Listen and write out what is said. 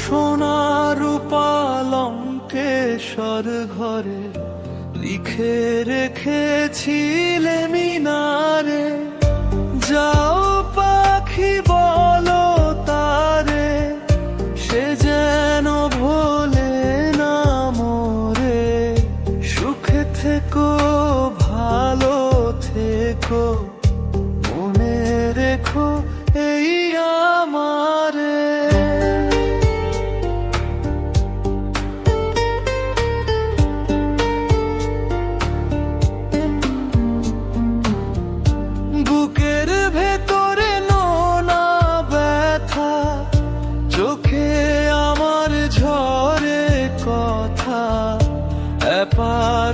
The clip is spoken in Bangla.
সোনার পালঙ্কেশ্বর ঘরে লিখে রেখেছিলে মিনারে, যাও পাখি বলো তারে, সে যেন ভোলে না মোরে। সুখে থেকো, ভালো থেকো, মনে রেখো এই আমারে। বুকের ভেতরে নোনা ব্যথা, চোখে আমার ঝরে কথা, এপার